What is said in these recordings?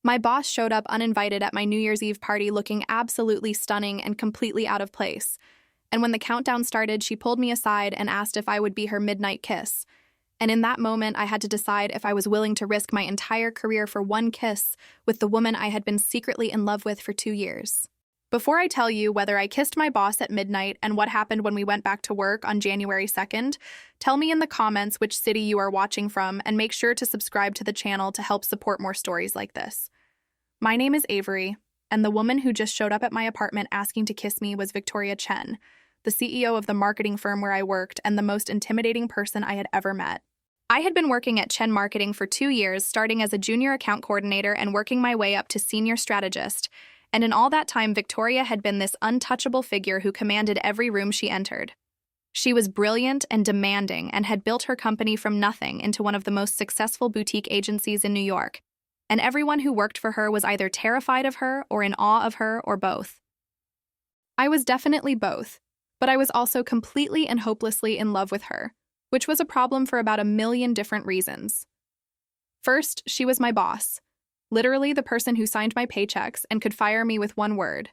My boss showed up uninvited at my New Year's Eve party looking absolutely stunning and completely out of place. And when the countdown started, she pulled me aside and asked if I would be her midnight kiss. And in that moment, I had to decide if I was willing to risk my entire career for one kiss with the woman I had been secretly in love with for 2 years. Before I tell you whether I kissed my boss at midnight and what happened when we went back to work on January 2nd, tell me in the comments which city you are watching from and make sure to subscribe to the channel to help support more stories like this. My name is Avery, and the woman who just showed up at my apartment asking to kiss me was Victoria Chen, the CEO of the marketing firm where I worked and the most intimidating person I had ever met. I had been working at Chen Marketing for 2 years, starting as a junior account coordinator and working my way up to senior strategist. And in all that time, Victoria had been this untouchable figure who commanded every room she entered. She was brilliant and demanding and had built her company from nothing into one of the most successful boutique agencies in New York. And everyone who worked for her was either terrified of her or in awe of her or both. I was definitely both, but I was also completely and hopelessly in love with her, which was a problem for about 1,000,000 different reasons. First, she was my boss. Literally the person who signed my paychecks and could fire me with one word.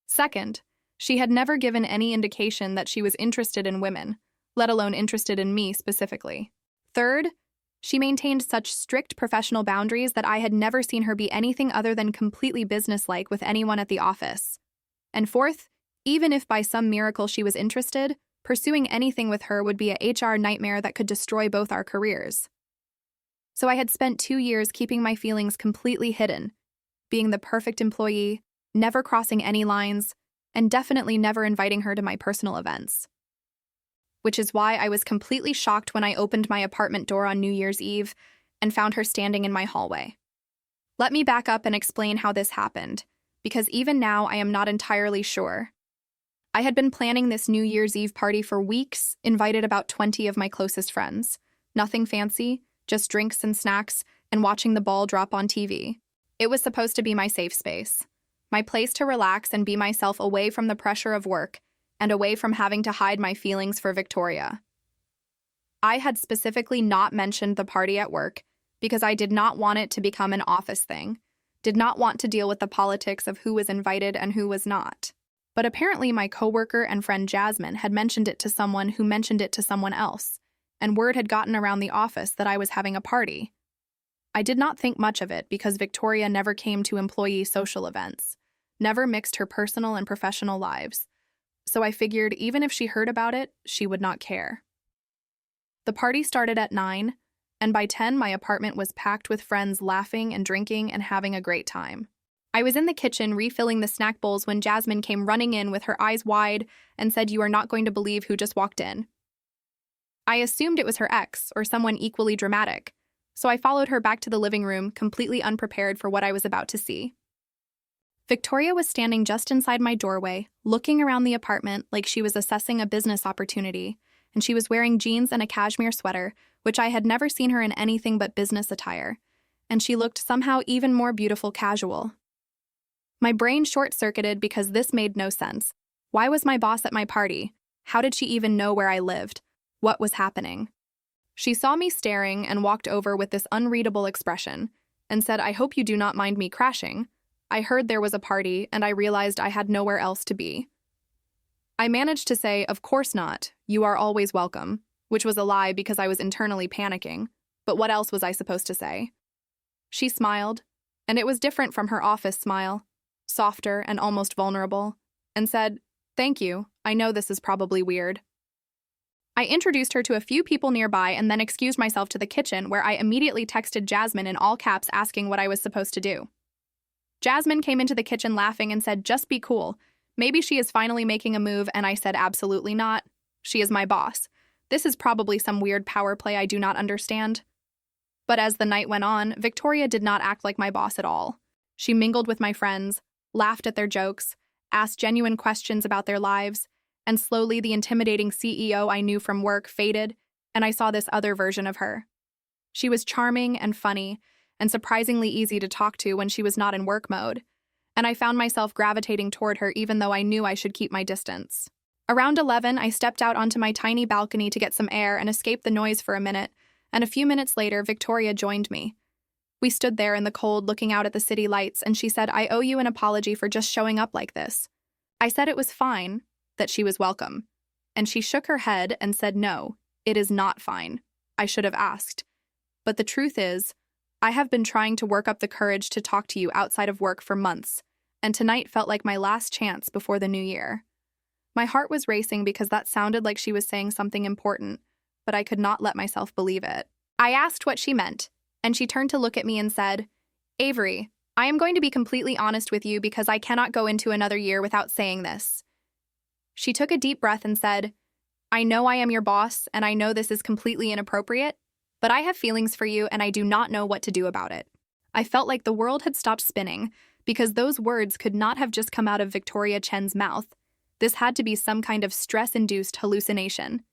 Second, she had never given any indication that she was interested in women, let alone interested in me specifically. Third, she maintained such strict professional boundaries that I had never seen her be anything other than completely businesslike with anyone at the office. And fourth, even if by some miracle she was interested, pursuing anything with her would be a HR nightmare that could destroy both our careers. So I had spent 2 years keeping my feelings completely hidden, being the perfect employee, never crossing any lines, and definitely never inviting her to my personal events. Which is why I was completely shocked when I opened my apartment door on New Year's Eve and found her standing in my hallway. Let me back up and explain how this happened, because even now I am not entirely sure. I had been planning this New Year's Eve party for weeks, invited about 20 of my closest friends. Nothing fancy, just drinks and snacks, and watching the ball drop on TV. It was supposed to be my safe space, my place to relax and be myself away from the pressure of work and away from having to hide my feelings for Victoria. I had specifically not mentioned the party at work because I did not want it to become an office thing, did not want to deal with the politics of who was invited and who was not. But apparently my coworker and friend Jasmine had mentioned it to someone who mentioned it to someone else, and word had gotten around the office that I was having a party. I did not think much of it because Victoria never came to employee social events, never mixed her personal and professional lives, so I figured even if she heard about it, she would not care. The party started at 9, and by 10 my apartment was packed with friends laughing and drinking and having a great time. I was in the kitchen refilling the snack bowls when Jasmine came running in with her eyes wide and said, "You are not going to believe who just walked in." I assumed it was her ex or someone equally dramatic, so I followed her back to the living room, completely unprepared for what I was about to see. Victoria was standing just inside my doorway, looking around the apartment like she was assessing a business opportunity, and she was wearing jeans and a cashmere sweater, which I had never seen her in anything but business attire, and she looked somehow even more beautiful casual. My brain short-circuited because this made no sense. Why was my boss at my party? How did she even know where I lived? What was happening? She saw me staring and walked over with this unreadable expression and said, "I hope you do not mind me crashing. I heard there was a party and I realized I had nowhere else to be." I managed to say, "Of course not. You are always welcome," which was a lie because I was internally panicking. But what else was I supposed to say? She smiled, and it was different from her office smile, softer and almost vulnerable, and said, "Thank you. I know this is probably weird." I introduced her to a few people nearby and then excused myself to the kitchen, where I immediately texted Jasmine in all caps asking what I was supposed to do. Jasmine came into the kitchen laughing and said, "Just be cool. Maybe she is finally making a move," and I said, "Absolutely not. She is my boss. This is probably some weird power play I do not understand." But as the night went on, Victoria did not act like my boss at all. She mingled with my friends, laughed at their jokes, asked genuine questions about their lives, and slowly the intimidating CEO I knew from work faded, and I saw this other version of her. She was charming and funny, and surprisingly easy to talk to when she was not in work mode, and I found myself gravitating toward her even though I knew I should keep my distance. Around 11, I stepped out onto my tiny balcony to get some air and escape the noise for a minute, and a few minutes later, Victoria joined me. We stood there in the cold looking out at the city lights, and she said, "I owe you an apology for just showing up like this." I said it was fine, that she was welcome. And she shook her head and said, "No, it is not fine. I should have asked. But the truth is, I have been trying to work up the courage to talk to you outside of work for months, and tonight felt like my last chance before the new year." My heart was racing because that sounded like she was saying something important, but I could not let myself believe it. I asked what she meant, and she turned to look at me and said, "Avery, I am going to be completely honest with you because I cannot go into another year without saying this." She took a deep breath and said, "I know I am your boss, and I know this is completely inappropriate, but I have feelings for you and I do not know what to do about it." I felt like the world had stopped spinning because those words could not have just come out of Victoria Chen's mouth. This had to be some kind of stress-induced hallucination.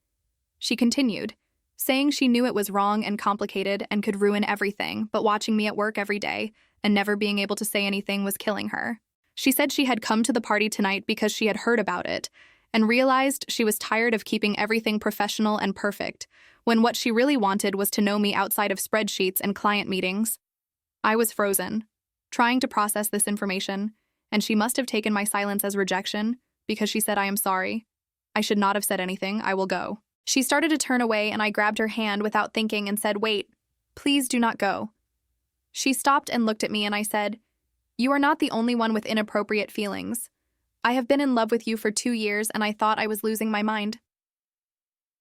She continued, saying she knew it was wrong and complicated and could ruin everything, but watching me at work every day and never being able to say anything was killing her. She said she had come to the party tonight because she had heard about it and realized she was tired of keeping everything professional and perfect, when what she really wanted was to know me outside of spreadsheets and client meetings. I was frozen, trying to process this information, and she must have taken my silence as rejection because she said, "I am sorry. I should not have said anything. I will go." She started to turn away, and I grabbed her hand without thinking and said, "Wait, please do not go." She stopped and looked at me, and I said, "You are not the only one with inappropriate feelings. I have been in love with you for 2 years, and I thought I was losing my mind."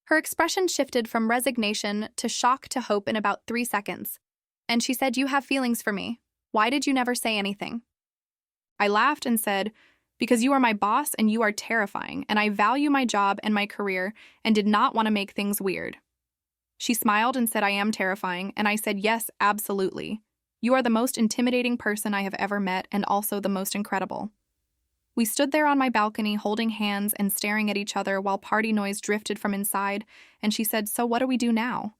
Her expression shifted from resignation to shock to hope in about 3 seconds, and she said, "You have feelings for me. Why did you never say anything?" I laughed and said, "Because you are my boss and you are terrifying, and I value my job and my career and did not want to make things weird." She smiled and said, "I am terrifying," and I said, "Yes, absolutely. You are the most intimidating person I have ever met and also the most incredible." We stood there on my balcony holding hands and staring at each other while party noise drifted from inside, and she said, "So what do we do now?"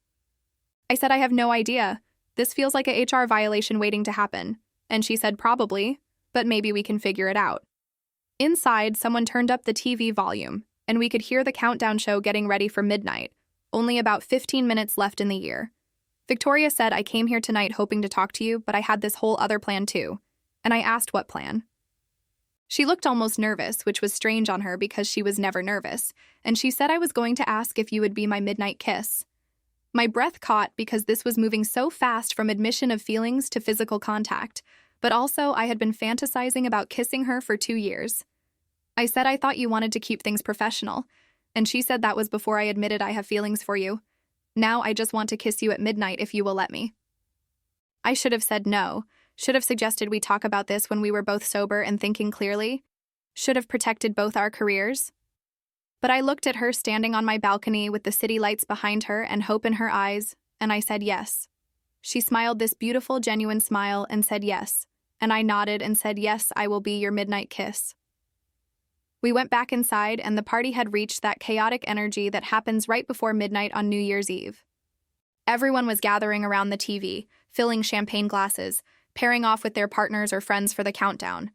I said, "I have no idea. This feels like a HR violation waiting to happen." And she said, "Probably, but maybe we can figure it out." Inside, someone turned up the TV volume, and we could hear the countdown show getting ready for midnight, only about 15 minutes left in the year. Victoria said, "I came here tonight hoping to talk to you, but I had this whole other plan too." And I asked what plan. She looked almost nervous, which was strange on her because she was never nervous, and she said I was going to ask if you would be my midnight kiss. My breath caught because this was moving so fast from admission of feelings to physical contact, but also I had been fantasizing about kissing her for 2 years. I said I thought you wanted to keep things professional, and she said that was before I admitted I have feelings for you. Now I just want to kiss you at midnight if you will let me. I should have said no, should have suggested we talk about this when we were both sober and thinking clearly, should have protected both our careers. But I looked at her standing on my balcony with the city lights behind her and hope in her eyes, and I said yes. She smiled this beautiful, genuine smile and said yes, and I nodded and said, "Yes, I will be your midnight kiss." We went back inside, and the party had reached that chaotic energy that happens right before midnight on New Year's Eve. Everyone was gathering around the TV, filling champagne glasses, pairing off with their partners or friends for the countdown.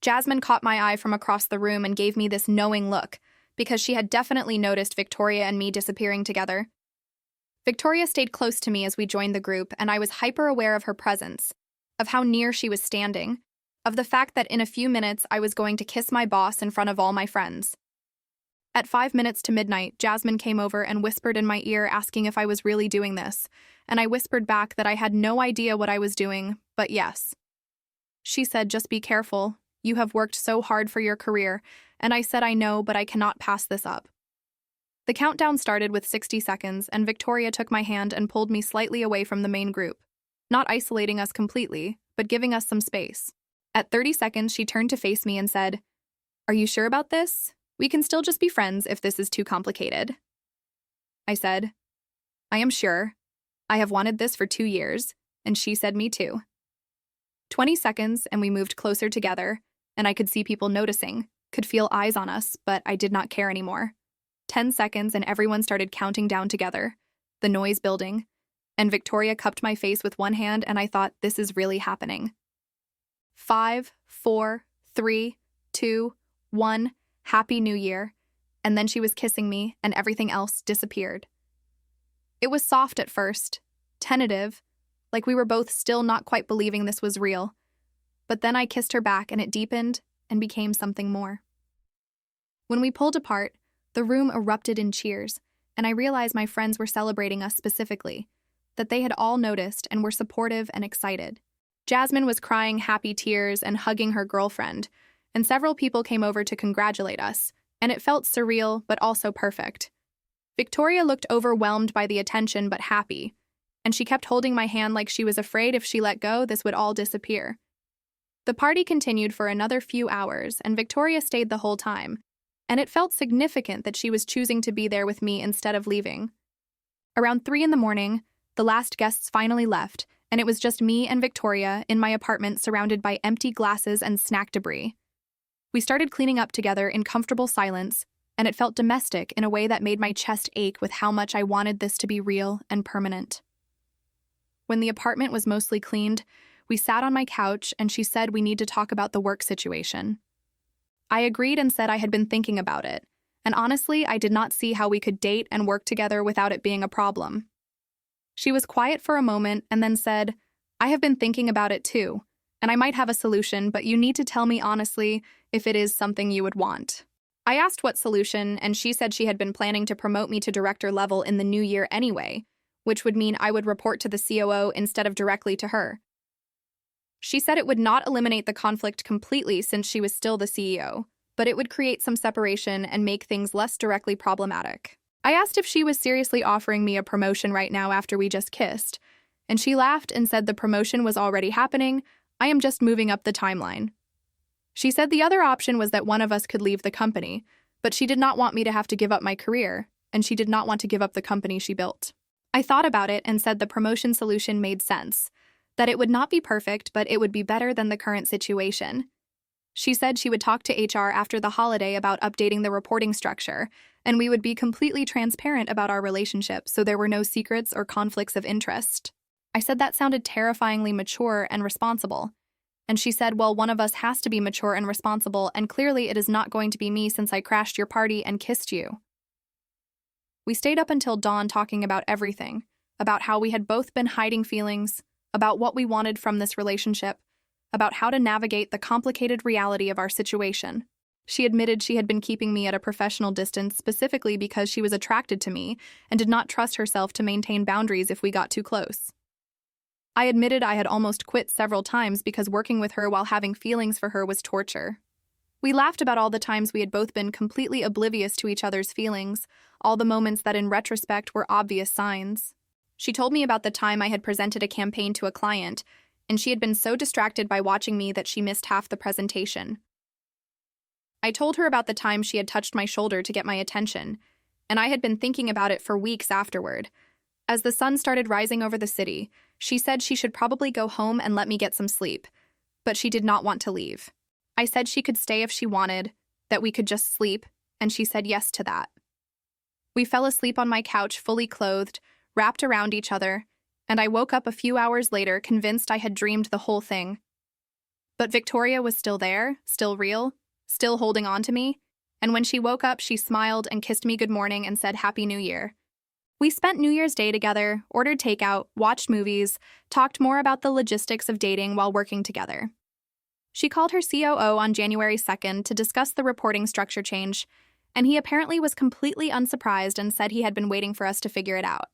Jasmine caught my eye from across the room and gave me this knowing look, because she had definitely noticed Victoria and me disappearing together. Victoria stayed close to me as we joined the group, and I was hyper-aware of her presence, of how near she was standing, of the fact that in a few minutes I was going to kiss my boss in front of all my friends. At 5 minutes to midnight, Jasmine came over and whispered in my ear asking if I was really doing this, and I whispered back that I had no idea what I was doing, but yes. She said, "Just be careful. You have worked so hard for your career," and I said, "I know, but I cannot pass this up." The countdown started with 60 seconds, and Victoria took my hand and pulled me slightly away from the main group, not isolating us completely, but giving us some space. At 30 seconds, she turned to face me and said, "Are you sure about this? We can still just be friends if this is too complicated." I said, "I am sure. I have wanted this for 2 years," and she said, "Me too." 20 seconds, and we moved closer together, and I could see people noticing, could feel eyes on us, but I did not care anymore. 10 seconds, and everyone started counting down together, the noise building, and Victoria cupped my face with one hand, and I thought, this is really happening. 5, 4, 3, 2, 1, Happy New Year, and then she was kissing me, and everything else disappeared. It was soft at first, tentative, like we were both still not quite believing this was real. But then I kissed her back and it deepened and became something more. When we pulled apart, the room erupted in cheers, and I realized my friends were celebrating us specifically, that they had all noticed and were supportive and excited. Jasmine was crying happy tears and hugging her girlfriend, and several people came over to congratulate us, and it felt surreal but also perfect. Victoria looked overwhelmed by the attention but happy, and she kept holding my hand like she was afraid if she let go, this would all disappear. The party continued for another few hours, and Victoria stayed the whole time, and it felt significant that she was choosing to be there with me instead of leaving. Around 3 a.m, the last guests finally left, and it was just me and Victoria in my apartment surrounded by empty glasses and snack debris. We started cleaning up together in comfortable silence, and it felt domestic in a way that made my chest ache with how much I wanted this to be real and permanent. When the apartment was mostly cleaned, we sat on my couch and she said we need to talk about the work situation. I agreed and said I had been thinking about it, and honestly, I did not see how we could date and work together without it being a problem. She was quiet for a moment and then said, I have been thinking about it too, and I might have a solution, but you need to tell me honestly if it is something you would want. I asked what solution, and she said she had been planning to promote me to director level in the new year anyway, which would mean I would report to the COO instead of directly to her. She said it would not eliminate the conflict completely since she was still the CEO, but it would create some separation and make things less directly problematic. I asked if she was seriously offering me a promotion right now after we just kissed, and she laughed and said the promotion was already happening, I am just moving up the timeline. She said the other option was that one of us could leave the company, but she did not want me to have to give up my career, and she did not want to give up the company she built. I thought about it and said the promotion solution made sense, that it would not be perfect, but it would be better than the current situation. She said she would talk to HR after the holiday about updating the reporting structure, and we would be completely transparent about our relationship so there were no secrets or conflicts of interest. I said that sounded terrifyingly mature and responsible. And she said, well, one of us has to be mature and responsible, and clearly it is not going to be me since I crashed your party and kissed you. We stayed up until dawn talking about everything, about how we had both been hiding feelings, about what we wanted from this relationship, about how to navigate the complicated reality of our situation. She admitted she had been keeping me at a professional distance specifically because she was attracted to me and did not trust herself to maintain boundaries if we got too close. I admitted I had almost quit several times because working with her while having feelings for her was torture. We laughed about all the times we had both been completely oblivious to each other's feelings, all the moments that in retrospect were obvious signs. She told me about the time I had presented a campaign to a client, and she had been so distracted by watching me that she missed half the presentation. I told her about the time she had touched my shoulder to get my attention, and I had been thinking about it for weeks afterward. As the sun started rising over the city, she said she should probably go home and let me get some sleep, but she did not want to leave. I said she could stay if she wanted, that we could just sleep, and she said yes to that. We fell asleep on my couch fully clothed, wrapped around each other, and I woke up a few hours later convinced I had dreamed the whole thing. But Victoria was still there, still real, still holding on to me, and when she woke up, she smiled and kissed me good morning and said Happy New Year. We spent New Year's Day together, ordered takeout, watched movies, talked more about the logistics of dating while working together. She called her COO on January 2nd to discuss the reporting structure change, and he apparently was completely unsurprised and said he had been waiting for us to figure it out.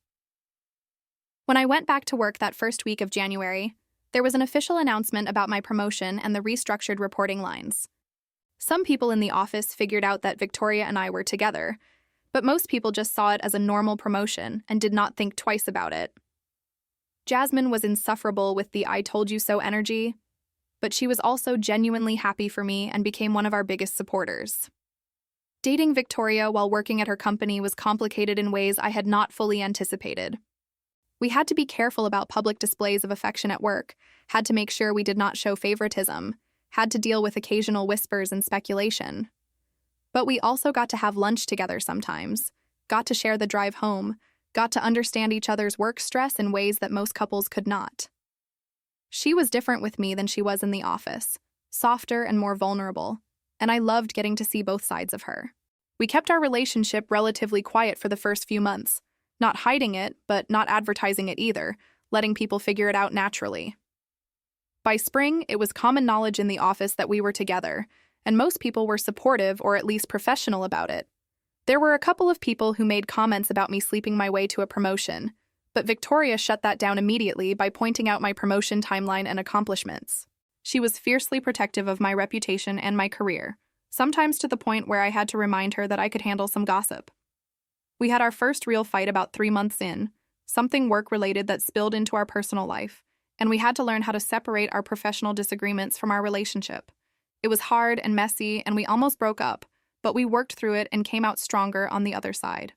When I went back to work that first week of January, there was an official announcement about my promotion and the restructured reporting lines. Some people in the office figured out that Victoria and I were together, but most people just saw it as a normal promotion and did not think twice about it. Jasmine was insufferable with the I told you so energy, but she was also genuinely happy for me and became one of our biggest supporters. Dating Victoria while working at her company was complicated in ways I had not fully anticipated. We had to be careful about public displays of affection at work, had to make sure we did not show favoritism, had to deal with occasional whispers and speculation. But we also got to have lunch together sometimes, got to share the drive home, got to understand each other's work stress in ways that most couples could not. She was different with me than she was in the office, softer and more vulnerable, and I loved getting to see both sides of her. We kept our relationship relatively quiet for the first few months, not hiding it, but not advertising it either, letting people figure it out naturally. By spring, it was common knowledge in the office that we were together, and most people were supportive or at least professional about it. There were a couple of people who made comments about me sleeping my way to a promotion, but Victoria shut that down immediately by pointing out my promotion timeline and accomplishments. She was fiercely protective of my reputation and my career, sometimes to the point where I had to remind her that I could handle some gossip. We had our first real fight about 3 months in, something work-related that spilled into our personal life, and we had to learn how to separate our professional disagreements from our relationship. It was hard and messy, and we almost broke up, but we worked through it and came out stronger on the other side.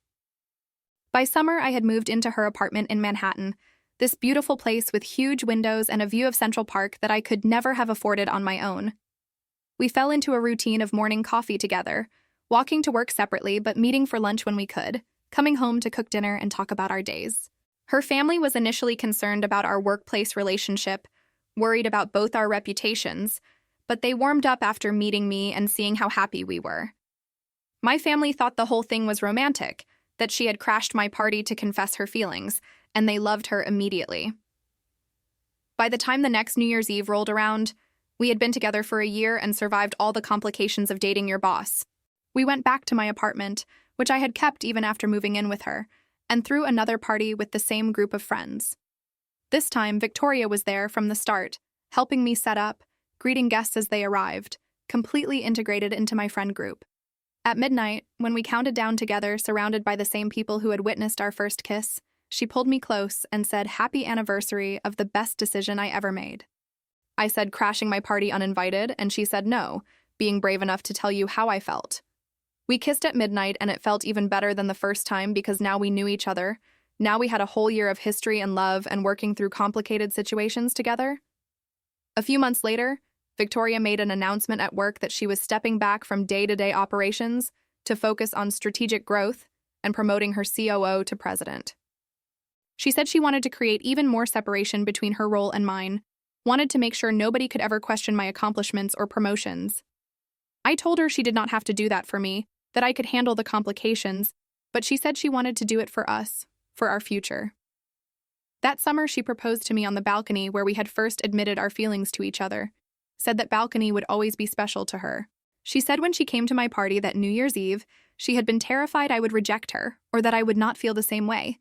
By summer, I had moved into her apartment in Manhattan, this beautiful place with huge windows and a view of Central Park that I could never have afforded on my own. We fell into a routine of morning coffee together, walking to work separately but meeting for lunch when we could, coming home to cook dinner and talk about our days. Her family was initially concerned about our workplace relationship, worried about both our reputations, but they warmed up after meeting me and seeing how happy we were. My family thought the whole thing was romantic, that she had crashed my party to confess her feelings, and they loved her immediately. By the time the next New Year's Eve rolled around, we had been together for a year and survived all the complications of dating your boss. We went back to my apartment, which I had kept even after moving in with her, and threw another party with the same group of friends. This time, Victoria was there from the start, helping me set up, greeting guests as they arrived, completely integrated into my friend group. At midnight, when we counted down together, surrounded by the same people who had witnessed our first kiss, she pulled me close and said, "Happy anniversary of the best decision I ever made." I said, crashing my party uninvited, and she said no, being brave enough to tell you how I felt. We kissed at midnight, and it felt even better than the first time because now we knew each other. Now we had a whole year of history and love and working through complicated situations together. A few months later, Victoria made an announcement at work that she was stepping back from day-to-day operations to focus on strategic growth and promoting her COO to president. She said she wanted to create even more separation between her role and mine, wanted to make sure nobody could ever question my accomplishments or promotions. I told her she did not have to do that for me, that I could handle the complications, but she said she wanted to do it for us, for our future. That summer, she proposed to me on the balcony where we had first admitted our feelings to each other, said that balcony would always be special to her. She said when she came to my party that New Year's Eve, she had been terrified I would reject her or that I would not feel the same way,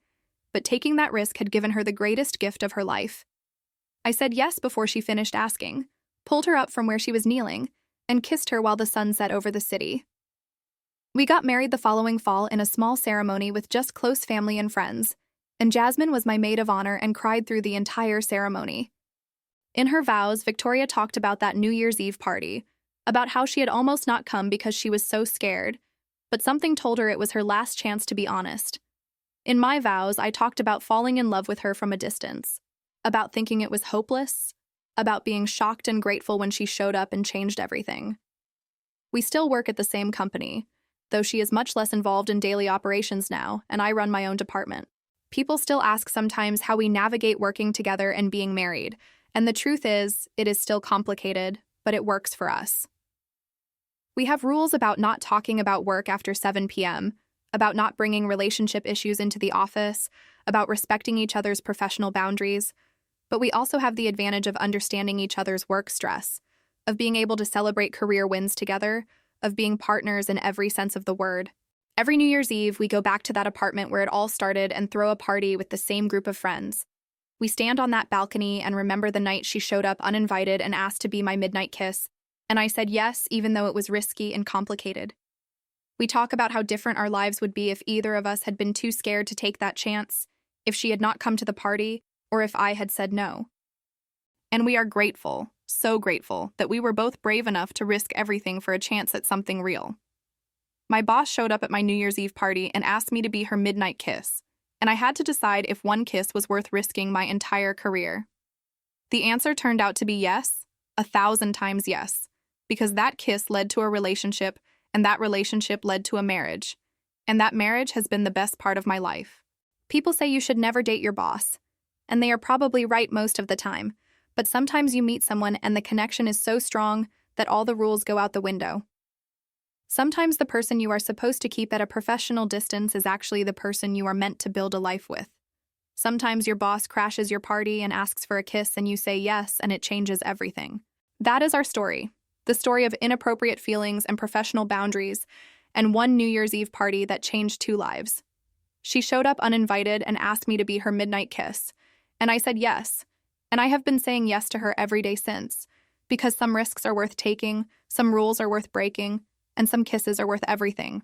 but taking that risk had given her the greatest gift of her life. I said yes before she finished asking, pulled her up from where she was kneeling, and kissed her while the sun set over the city. We got married the following fall in a small ceremony with just close family and friends, and Jasmine was my maid of honor and cried through the entire ceremony. In her vows, Victoria talked about that New Year's Eve party, about how she had almost not come because she was so scared, but something told her it was her last chance to be honest. In my vows, I talked about falling in love with her from a distance, about thinking it was hopeless, about being shocked and grateful when she showed up and changed everything. We still work at the same company, though she is much less involved in daily operations now, and I run my own department. People still ask sometimes how we navigate working together and being married, and the truth is, it is still complicated, but it works for us. We have rules about not talking about work after 7 p.m., about not bringing relationship issues into the office, about respecting each other's professional boundaries, but we also have the advantage of understanding each other's work stress, of being able to celebrate career wins together, of being partners in every sense of the word. Every New Year's Eve, we go back to that apartment where it all started and throw a party with the same group of friends. We stand on that balcony and remember the night she showed up uninvited and asked to be my midnight kiss, and I said yes even though it was risky and complicated. We talk about how different our lives would be if either of us had been too scared to take that chance, if she had not come to the party, or if I had said no. And we are grateful, so grateful, that we were both brave enough to risk everything for a chance at something real. My boss showed up at my New Year's Eve party and asked me to be her midnight kiss, and I had to decide if one kiss was worth risking my entire career. The answer turned out to be yes, 1,000 times yes, because that kiss led to a relationship, and that relationship led to a marriage, and that marriage has been the best part of my life. People say you should never date your boss, and they are probably right most of the time, but sometimes you meet someone and the connection is so strong that all the rules go out the window. Sometimes the person you are supposed to keep at a professional distance is actually the person you are meant to build a life with. Sometimes your boss crashes your party and asks for a kiss and you say yes, and it changes everything. That is our story. The story of inappropriate feelings and professional boundaries, and one New Year's Eve party that changed two lives. She showed up uninvited and asked me to be her midnight kiss, and I said yes. And I have been saying yes to her every day since, because some risks are worth taking, some rules are worth breaking, and some kisses are worth everything.